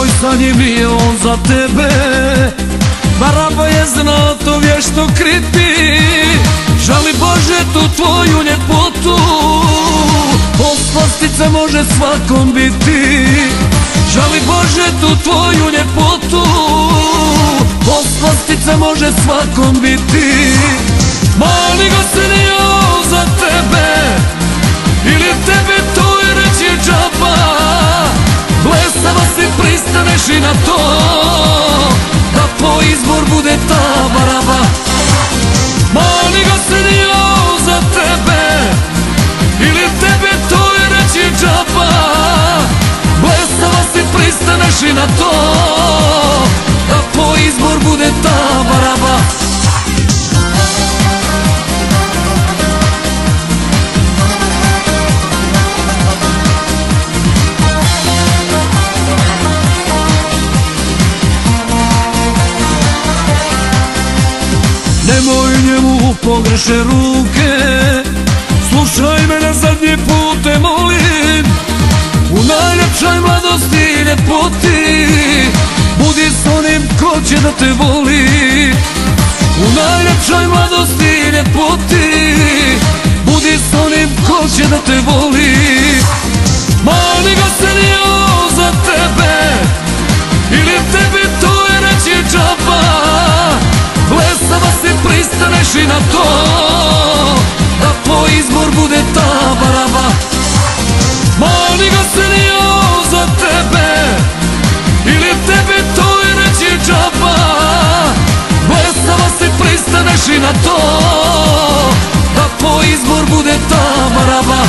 tvoj san je bio on za tebe. Baraba je znao to vješto kriti. Žali Bože tu tvoju ljepotu, poslastica može svakom biti. Žali Bože tu tvoju ljepotu, poslastica može svakom biti. Mali go se nije za tebe, ili tebi to je reći džaba. Blesava si pristaneš i na to, da po izbor bude ta baraba. Mali go se nije za tebe, ili tebi to je reći džaba. Blesava si pristaneš i na to, da po izbor bude ta baraba. Nemoj njemu pogreše ruke, slušaj me na zadnji put te molim. U najljepšoj mladosti i ljepoti budi s onim ko će da te voli. U najljepšoj mladosti i ljepoti budi s onim ko će da te voli. Mali ga se nije za tebe, ili tebi to je reći džaba. Blesava si pristaneš i na to, da po izbor bude ta baraba. Mali ga se nije za tebe, ili tebi to je reći džaba. Blesava si pristaneš i na to, da po izbor bude ta baraba.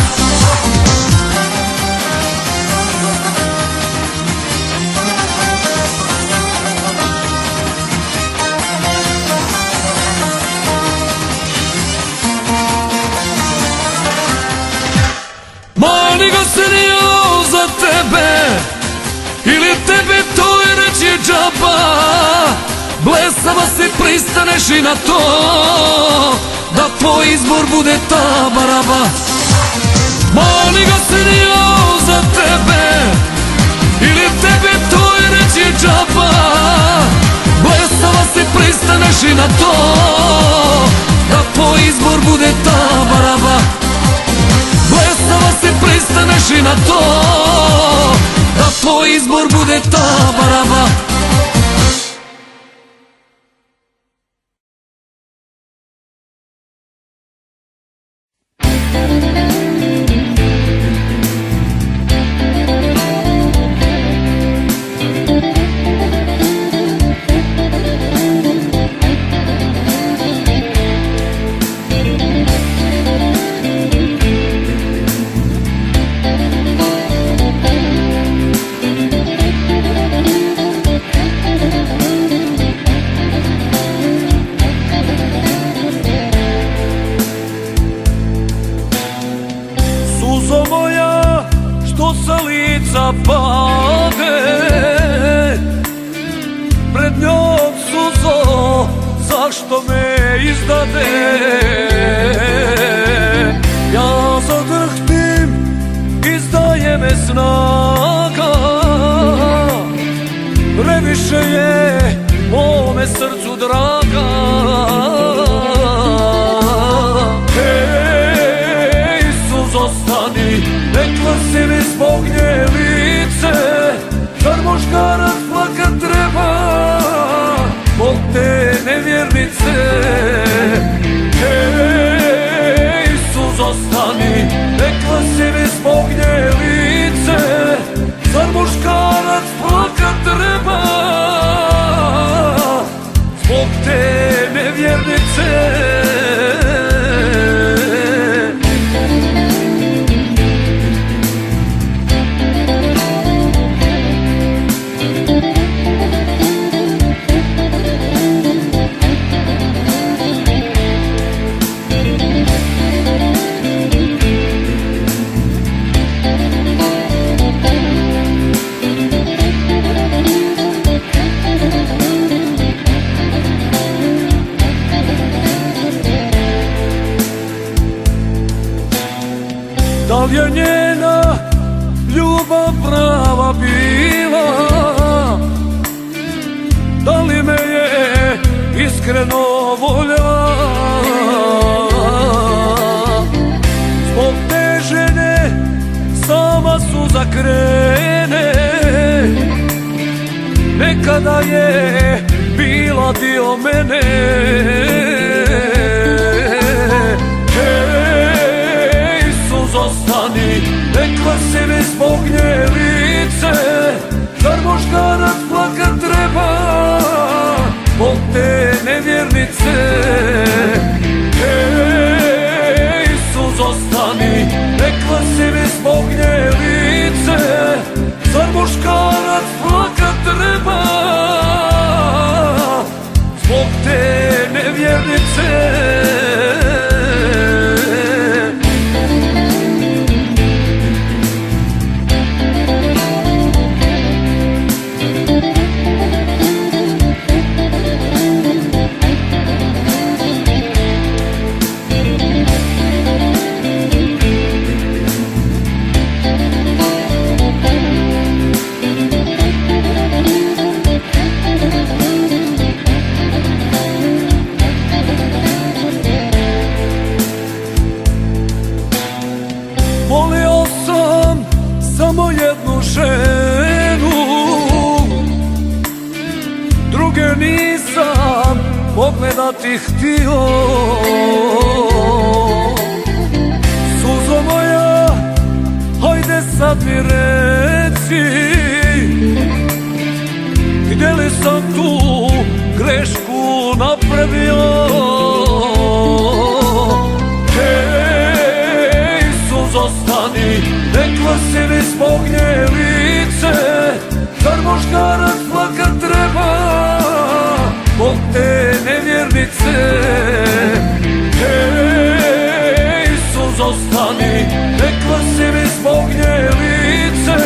Mali go se nije za tebe, ili tebi to je reći džaba. Blesava si pristaneš i na to, da po izbor bude ta baraba. Mali go se nije za tebe, ili tebi to je reći džaba. Blesava si pristaneš i na to, da po izbor bude ta baraba. Blesava si pristaneš i na to, da po izbor bude ta baraba. Pade pred njom suzo, zašto me izdade? Ja zadrhtim, izdaje me snaga, previše je mome srcu draga. Hej, suzo stani, ne klasi mi zbog nje lice. Zar muškarac plakat treba zbog te nevjernice? Hej, suzo stani, ne klasi mi zbog nje lice. Zar muškarac plakat treba zbog te nevjernice? Da li je njena ljubav prava bila, iskreno volja. Zbog te žene sama suza krene, nekada je bila dio mene. Hej, suzo stani, rekla si mi zbog nje lice, zar muškarac plakat treba zbog te nevjernice? Hej, suzo stani, rekla si mi zbog nje lice, zar muškarac plakat treba zbog te nevjernice? Volio sam samo jednu ženu, druge nisam pogledati htio. Suzo moja, hajde sad mi reci, gdje li sam tu grešku napravio? Stani, rekla si mi zbog nje lice, zar muškarac plakat treba zbog te nevjernice? Hej, suzo stani, rekla si mi zbog nje lice,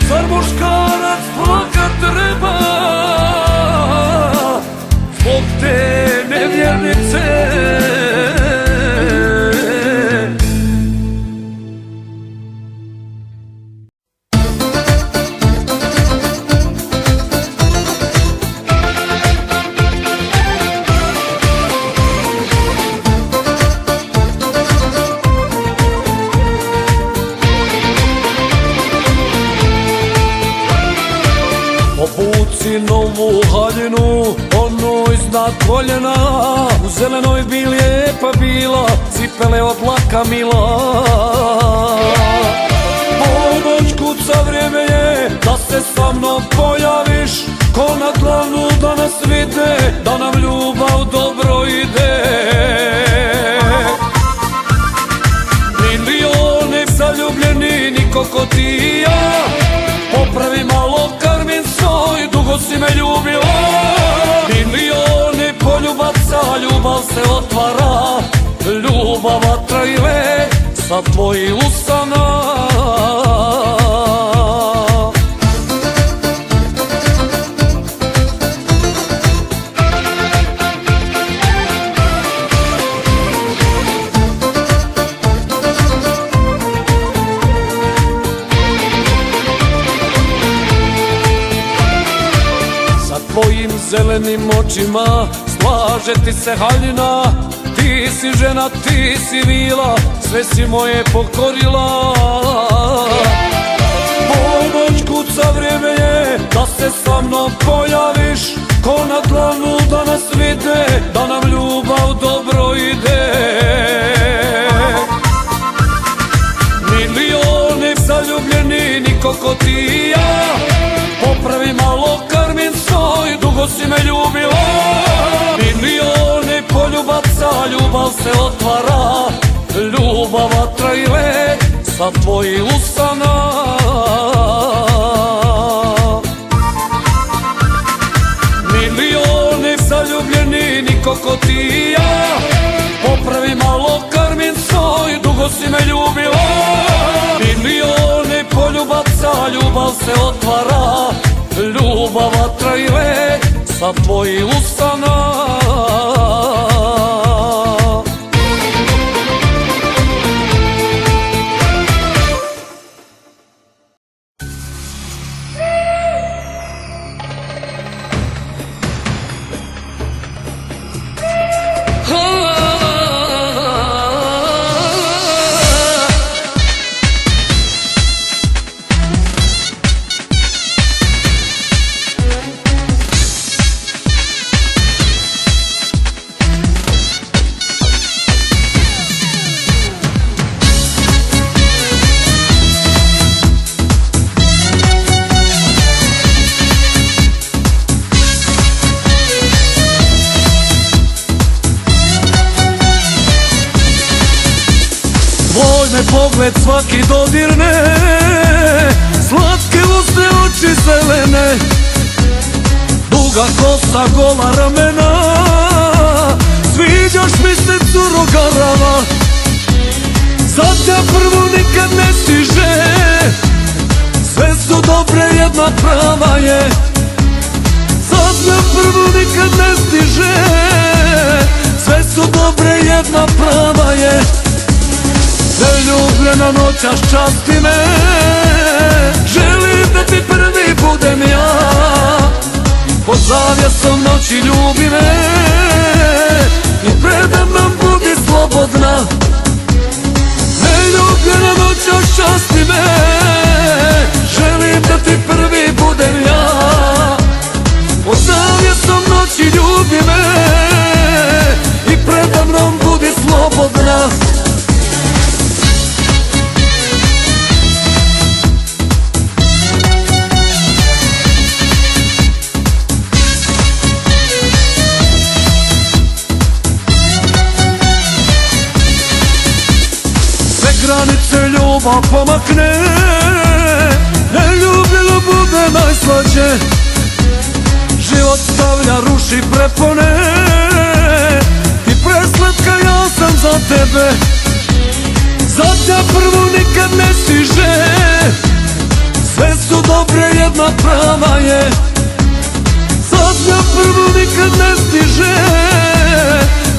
zar muškarac plakat treba zbog te nevjernice? Obuci novu haljinu, onu iznad koljena, u zelenoj bi lijepa bila, cipele od laka mila. Ponoć kuca, vrijeme je da se sa mnom pojaviš, ko na dlanu da nas vide, da nam ljubav dobro ide. Milioni zaljubljeni, niko ko ti i ja, popravi malo karmin svoj, dugo si me ljubila. Milioni poljubaca, ljubav se otvara, ljubav vatra i le sa tvojih usana. Tvojim zelenim očima slaže ti se haljina, ti si žena, ti si vila, sve si moje pokorila. Ponoć kuca, vrijeme je da se sa mnom pojaviš, ko na dlanu da nas vide, da nam ljubav dobro ide. Milioni zaljubljeni, niko ko ti i ja, popravi malo karmin svoj, dugo si me ljubila. Milioni poljubaca, ljubav se otvara, ljubav vatra i le sa tvojih usana. Milioni zaljubljeni, niko ko ti i ja, popravi malo karmin svoj, dugo si me ljubila. Milioni poljubaca, ljubav se otvara, ljubav vatra i le sa tvojih usana. pogled svaki dodirne, slatke usne, oči zelene, duga kosa, gola ramena, sviđaš mi se curo garava. Zadnja prvu nikad ne stiže, sve su dobre, jedna prava je. Zadnja prvu nikad ne stiže, sve su dobre, jedna prava je. Neljubljena noćas časti me, želim da ti prvi budem ja. Pod zavjesom noći ljubi me i predamnom budi slobodna. Neljubljena noćas časti me, želim da ti prvi budem ja. Pod zavjesom noći ljubi me i predamnom budi slobodna. Granice ljubav pomakne, neljubljeno bude najslađe. Život stavlja, ruši prepone, ti preslatka, ja sam za tebe. Zadnja prvu nikad ne stiže, sve su dobre, jedna prava je. Zadnja prvu nikad ne stiže,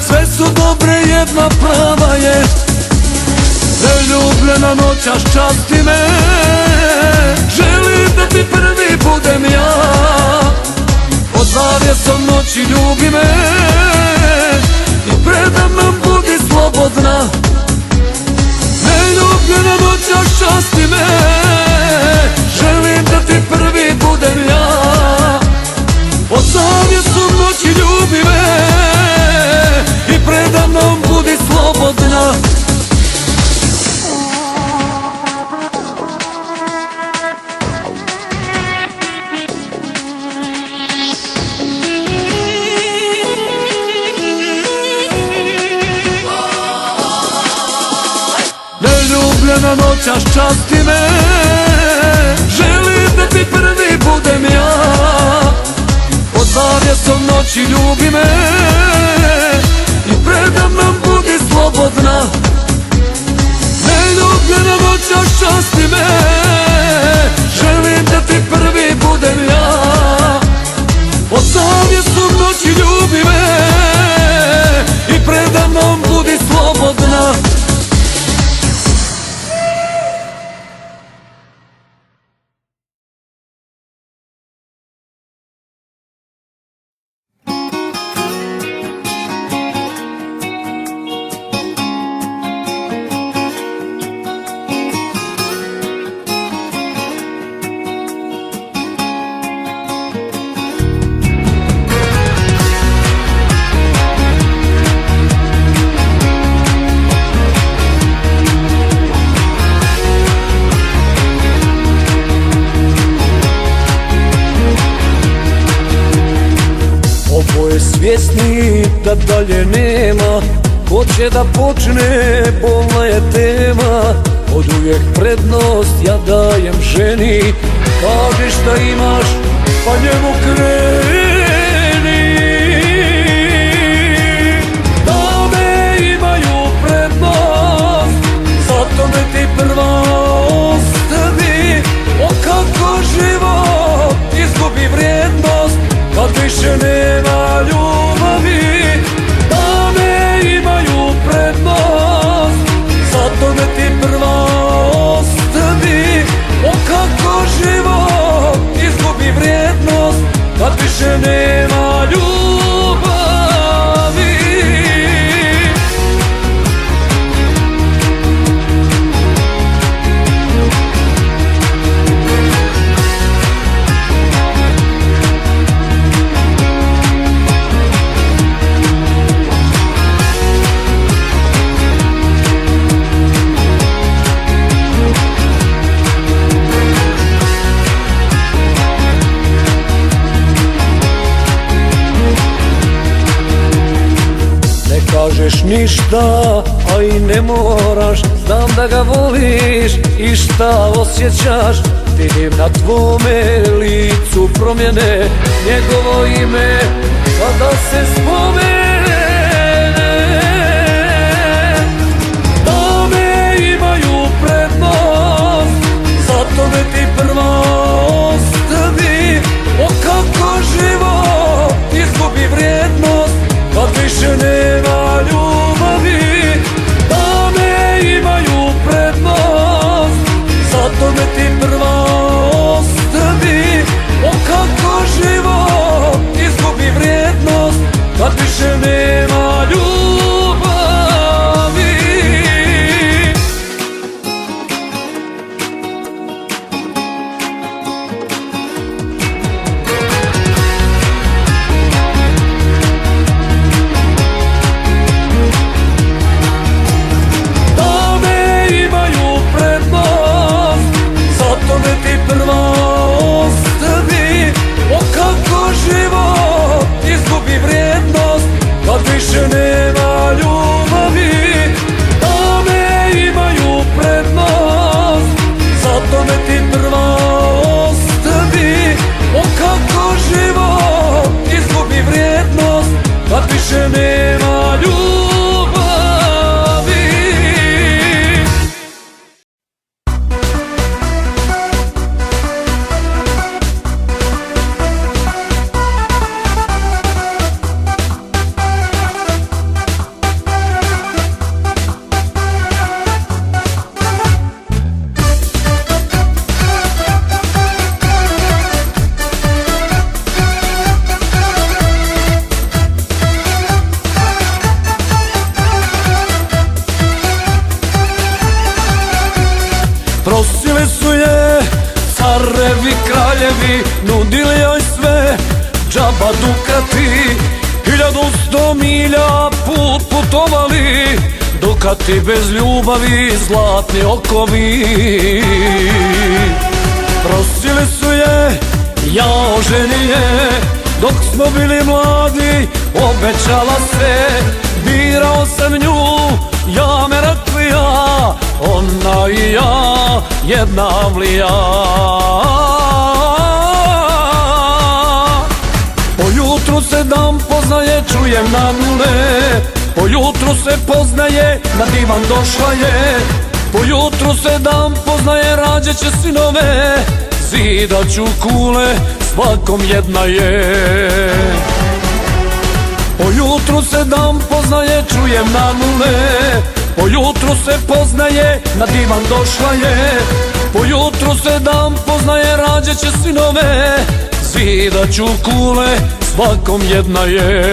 sve su dobre, jedna prava je. Neljubljena noćas časti me, želim da ti prvi budem ja. Pod zavjesom noći ljubi me i predamnom budi slobodna. Neljubljena noćas časti me, želim da ti prvi budem ja. Pod zavjesom noći ljubi me i predamnom budi slobodna. Neljubljena noćas časti me, želim da ti prvi budem ja. Pod zavjesom noći ljubi me i predamnom budi slobodna. Neljubljena noćas časti me, želim da ti prvi budem ja. Pod zavjesom noći ljubi me i predamnom budi slobodna. Svjesni da dalje nema, ko će da počne, bolna je tema. Od uvijek prednost ja dajem ženi, kaži šta imaš pa njemu kreni. Dame imaju prednost, zato me ti prva ostavi. O kako život izgubi vrijednost kad više nema ljubavi. Dame imaju prednost, zato me ti prva ostavi. O kako život izgubi vrijednost kad više nema ljubavi. kažeš ništa, a i ne moraš, znam da ga voliš i šta osjećaš. Vidim na tvome licu promjene, njegovo ime kada se spomene. Dame imaju prednost, zato me ti prva ostavi. O kako život izgubi vrijednost kad više nema ljubavi. Dame imaju prednost, zato me ti prva ostavi. O kako život izgubi vrijednost kad više nema ljubavi. Više nema ljubavi, dame imaju prednost, zato me ti prva ostavi. O kako život izgubi vrijednost kad više nema ljubavi. Prosili su je carevi, kraljevi, nudili joj sve, džaba dukati. 1100 milja put putovali, dukati bez ljubavi, zlatni okovi. Prosili su je, ja oženi je, dok smo bili mladi, obećala se. Birao sam nju, ja Meraklija, ona i ja, jedna avlija. Po jutru se dan poznaje, čujem na nule. Po jutru se poznaje, na divan došla je. Po jutru se dan poznaje, rađeće sinove. Zidaću kule, svakom jedna je. Po jutru se dan poznaje, čujem na nule. Po jutru se poznaje, na divan došla je. Po jutru se dan poznaje, rađeće sinove. Zidaću kule, svakom jedna je.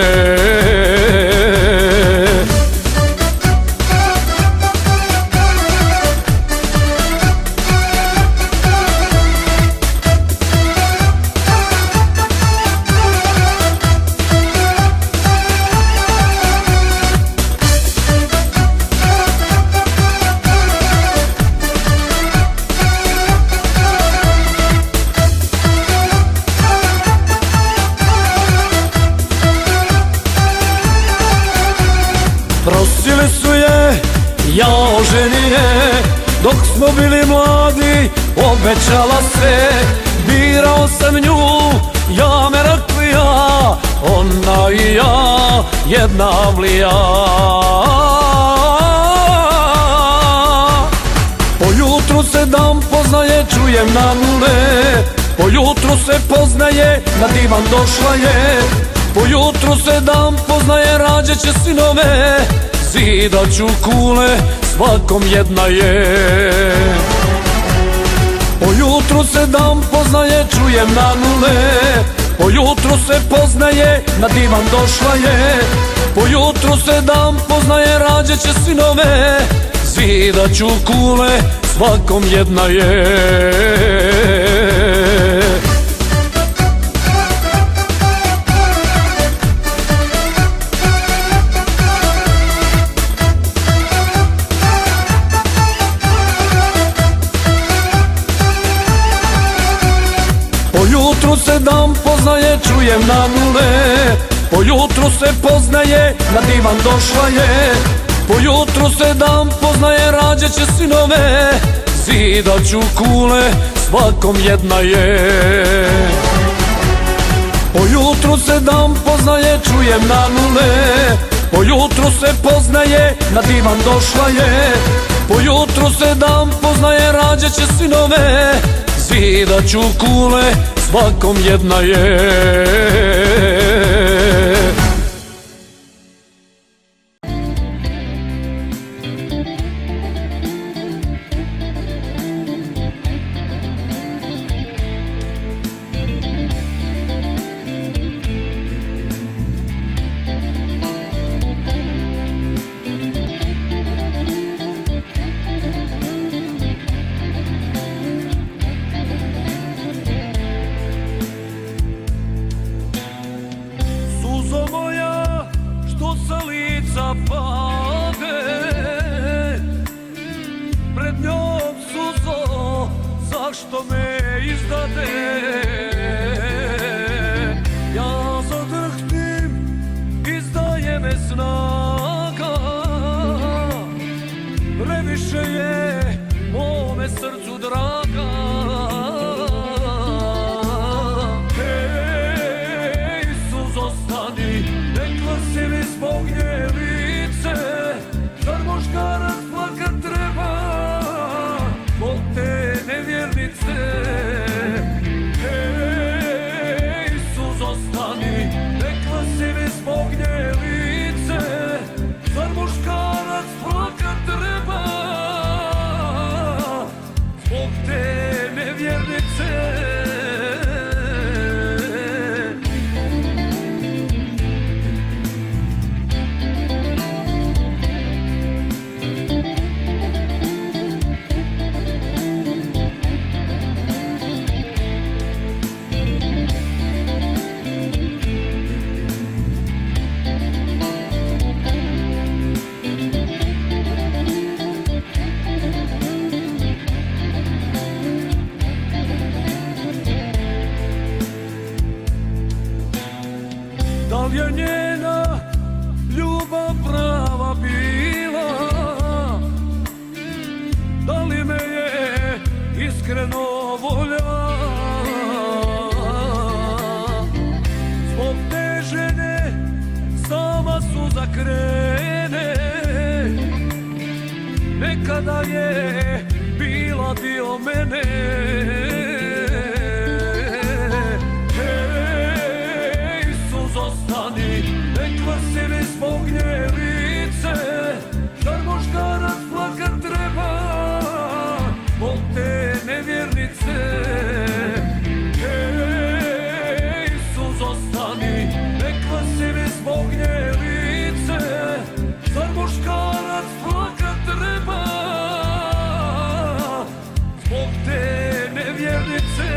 Prosili su je, ja oženi je, dok smo bili mladi, obećala se. Birao sam nju, ja Meraklija, ona i ja, jedna avlija. Po jutru se dan poznaje, čujem na nule. Po jutru se poznaje, na divan došla je. Po jutru se dan poznaje, rađeće sinove. Zidaću kule, svakom jedna je. Po jutru se dan poznaje, čujem na nule. Po jutru se poznaje, na divan došla je. Po jutru se dan poznaje, rađeće sinove. Zidaću kule, svakom jedna je. Po jutru se dan poznaje, čujem na nule. Po jutru se poznaje, na divan došla je. Ujutru se dan poznaje, rađaće sinove, zidaću kule, svakom jedna je. Ujutru se dan poznaje, čujem na nule, ujutru se poznaje, na divan došla je. Ujutru se dan poznaje, rađaće sinove, zidaću kule, svakom jedna je. Suzo moja, što sa lica pade, pred njom suzo, zašto me izdade? Ja zadrhtim, izdaje me snaga, previše je mome srcu draga. Zbog nje lice, zar muškarac plakat treba zbog te nevjernice? Hej, suzo stani, rekla si mi zbog nje lice, zar muškarac plakat treba zbog te nevjernice? Da li je njena ljubav prava bila? Da li me je iskreno voljela? Zbog te žene sama suza krene, nekada je bila dio mene. Rekla si mi zbog nje lice, zar muškarac plakat treba zbog te nevjernice? Hej, suzo stani, rekla si mi zbog nje lice, zar muškarac plakat treba zbog te nevjernice?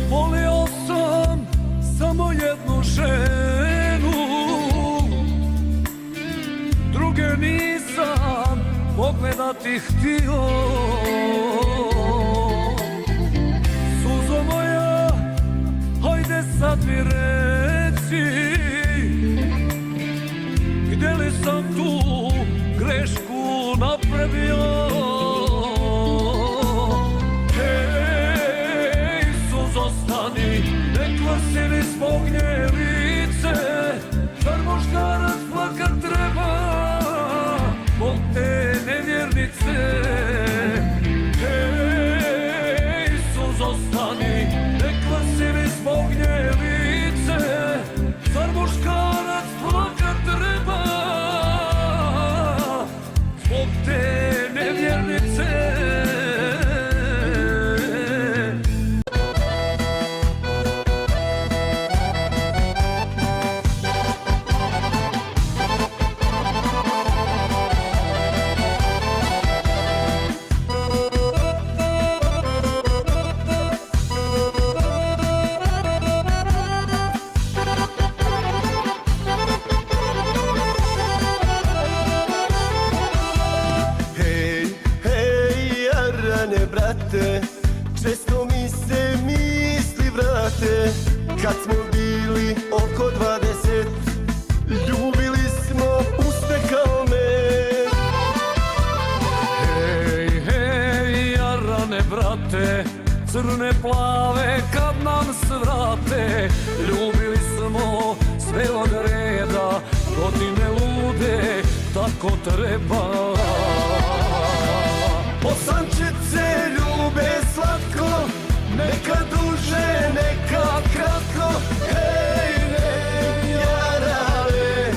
Volio sam samo jednu ženu, druge nisam pogledati htio. Suzo moja, hajde sad mi reci, gdje li sam tu grešku napravio? Rekla si mi zbog nje lice, zar muškarac plakat treba zbog te nevjernice? Hej, suzo stani, rekla si mi zbog nje lice, zar muškarac plakat treba zbog te nevjernice? Često mi se misli vrate kad smo bili oko 20. Ljubili smo usne kao med. Hej, hej, jarane brate, crne plave kad nam svrate. Ljubili smo sve od reda, godine lude, tako treba. Bosančice ljube slatko, neka duže, neka kratko. Hej, hej, jarane,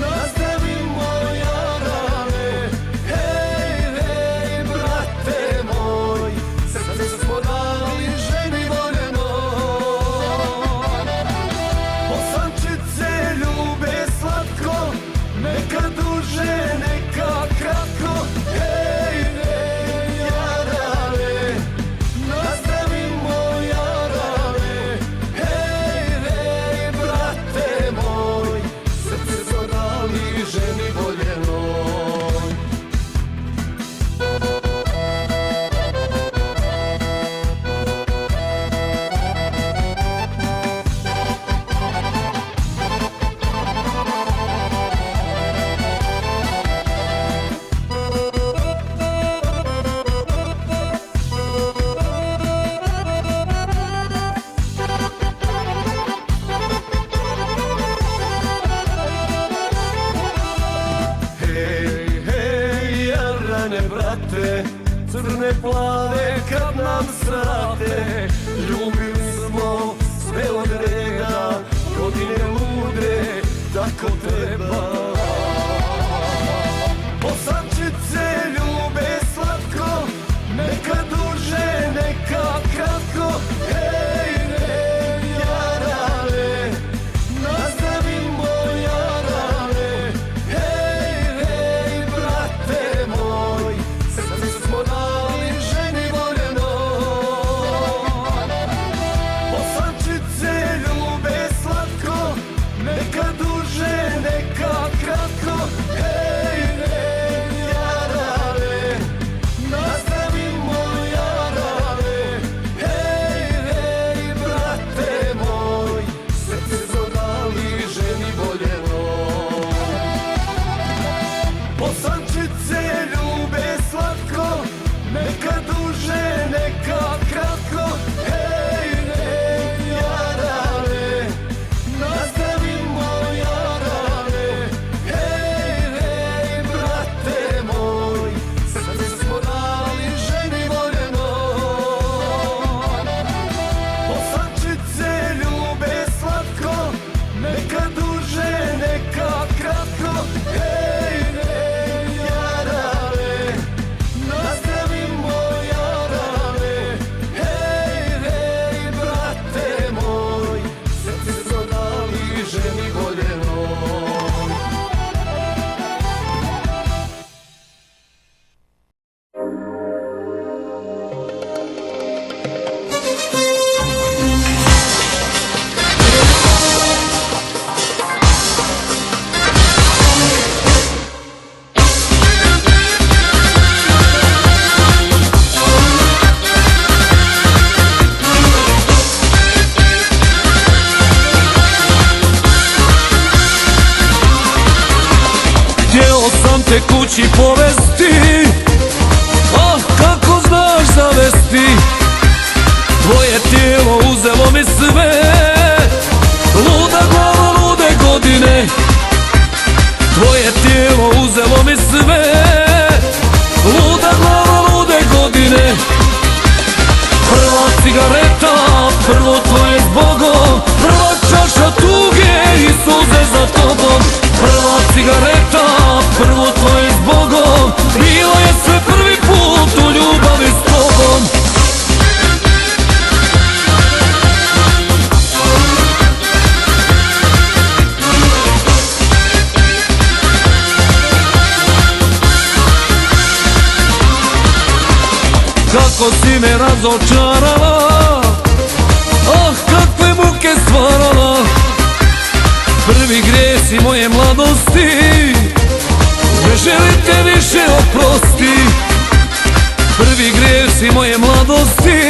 nastavimo jarane. Hej, hej, brate moj, srce smo dali ženi voljenoj. Bosančice ljube slatko, neka duže, neka kratko. Hej, hej, jarane, nastavimo jarane. Hej, hej, brate moj, srce smo dali ženi voljenoj. Hej, hej, jarane brate, crne plave kad nam srate. Ljubili smo sve od reda, godine lude, tako treba. Bosančice ljube slatko, neka duže, neka kratko. Hej, hej, jarane, nastavimo jarane. Hej, hej, brate moj, srce smo dali ženi voljenoj. Bosančice ljube slatko, neka duže, neka kratko. Hej, hej, jarane, nastavimo jarane. Hej, hej, brate moj, srce smo dali ženi voljenoj. Bosančice ljube slatko, neka duže, neka kratko. Hej, hej, jarane, nastavimo jarane. Hej, hej, brate moj, srce smo dali ženi voljenoj. Bosančice ljube slatko, neka duže, neka kratko. Hej, hej, jarane, nastavimo jarane. Hej, hej, brate moj, srce smo dali ženi voljenoj. Htjeo sam te kući povesti, ah kako znaš zavesti. Tvoje tijelo uzelo mi sve, luda glava, lude godine. Tvoje tijelo uzelo mi sve, luda glava, lude godine. Prva cigareta, prvo tvoje zbogom, prva čaša tuge i suze za tobom. Prva cigareta, prvo tvoje zbogom, bilo je sve prvi put u ljubavi s tobom. Kako si me razočarala, ah kakve muke stvarala. Prvi grijesi moje mladosti, ne želim te više oprosti. Prvi prvi grijesi moje mladosti,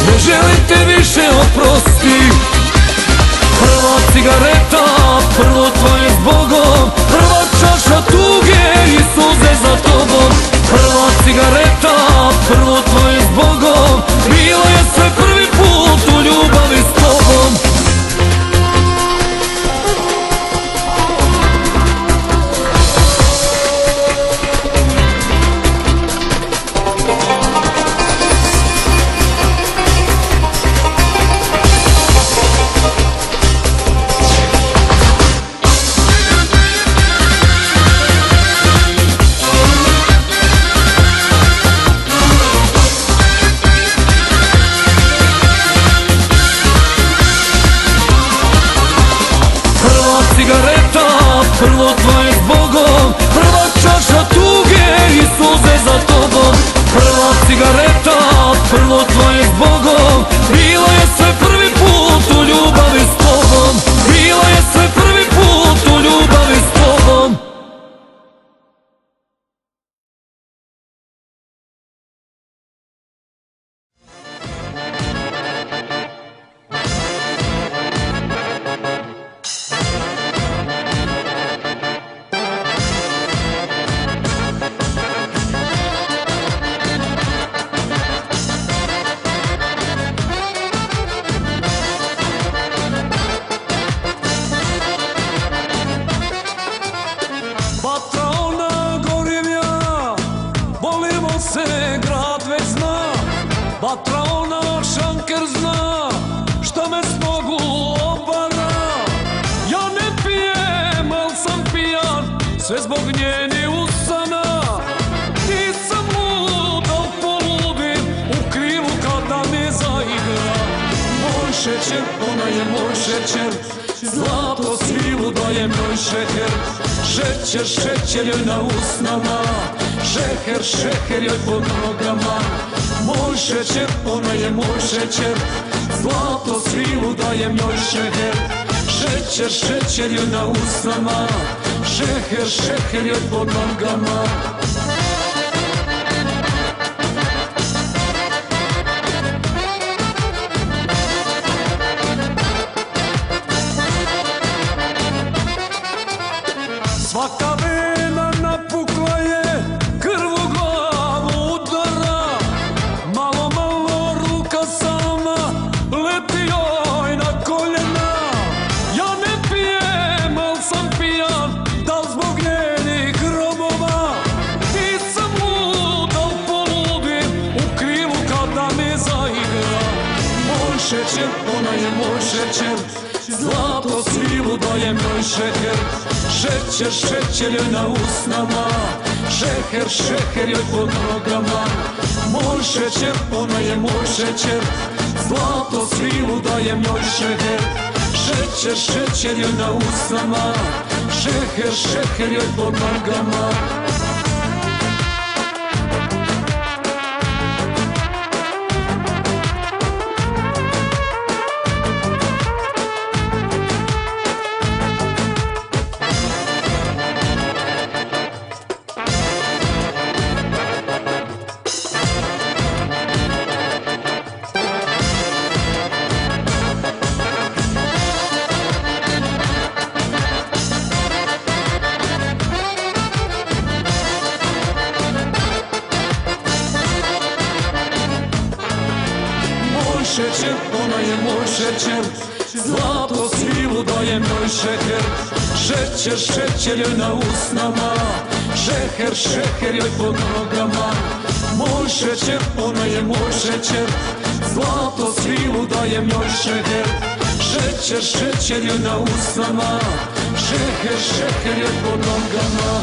ne želim te više oprosti. Prva cigareta, prvo tvoje zbogom, prva čaša tuge i suze za tobom. Prva cigareta, prvo tvoje zbogom, bilo je sve prvi put u ljubavi s tobom. Prvo tvoje zbogom, prva čaša tuge i suze za tobom. Prva cigareta, prvo tvoje zbogom, bilo je sve prvi put u ljubavi s tobom. Bilo je sve prvi put u ljubavi s tobom. Vatra ona šanker zna, šta me s nogu obara. Ja ne pijem, al sam pijan, sve zbog njeni usana. Nisam lud, al poludim, u krilu kada mi zaigra. Moj šećer, ona je moj šećer, zlato svilu daje moj šećer. Šećer, šećer joj na usnama, šeher, šeher joj pod nogama. Moj šećer, ona je moj šećer, zlato svilu daje moj šeher. Šećer, šećer joj na usnama, šeher, šeher joj pod nogama. Svaka vena napukla je, krv u glavu udara. Malo, malo ruka sama leti joj na koljena. Ja ne pijem, al sam pijan, da zbog njenih grobova. Nisam lud, al poludim, u krilu kada mi zaigra. Moj šećer, ona je moj šećer, zlato svilu daje moj šeher. Šećer, šećer joj na usnama, šeher, šeher joj pod nogama. Moj šećer, ona je moj šećer, zlato svilu daje moj šeher. Šećer, šećer joj na usnama, šeher, šeher joj pod nogama. Šećer, ona je moj šećer, zlato svilu daje moj šeher. Šećer, šećer joj na usnama, šeher, šeher joj pod nogama. Moj šećer, ona je moj šećer, zlato svilu daje moj šeher. Šećer, šećer joj na usnama, šeher, šeher joj pod nogama.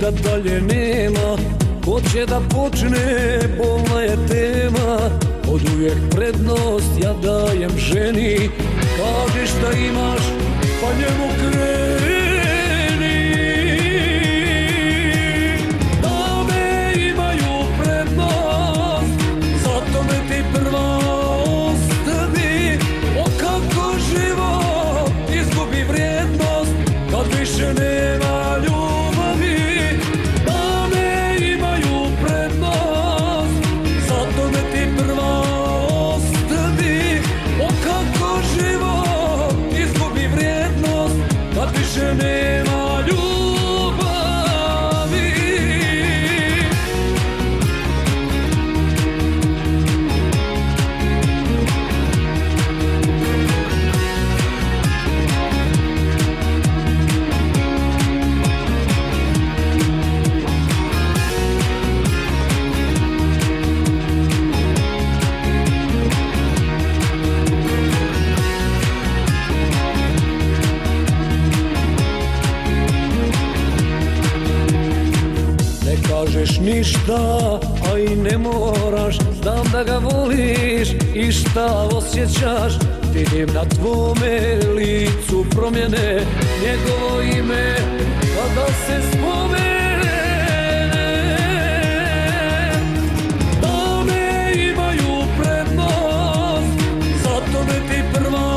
puta dalje nema. Ko će da počne, bolna je tema. Od uvijek prednost ja dajem ženi. Kaži šta imaš, pa njemu kreni. Dame imaju prednost, zato me ti prva ostavi. O kako život izgubi vrijednost kad više nema ljubavi. Dame imaju prednost, zato me ti prva ostavi. O kako život izgubi vrijednost kad više nema ljubavi. Ne kažeš ništa, a i ne moraš. Znam da ga voliš i šta osjećaš. Vidim na tvome licu promjene, njegovo ime kada se spomene. Dame imaju prednost, zato me ti prva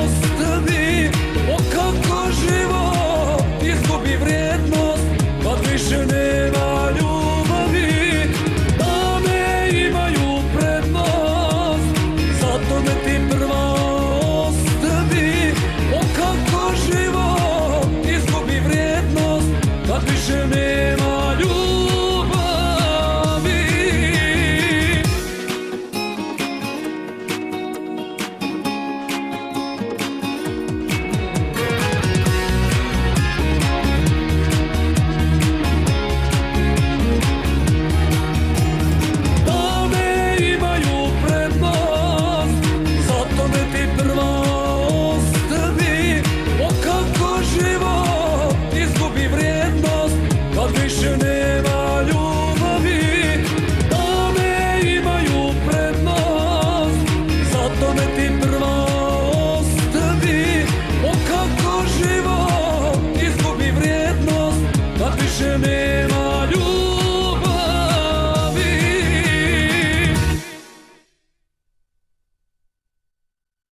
ostavi. O kako život izgubi vrijednost kad više nema ljubavi. Dame imaju prednost, zato me ti prva ostavi. O kako život izgubi vrijednost kad više nema ljubavi. Dame imaju prednost, zato me ti prva ostavi. O kako život izgubi vrijednost kad više nema ljubavi. Dame imaju prednost, zato me ti prva ostavi. O kako život izgubi vrijednost kad više nema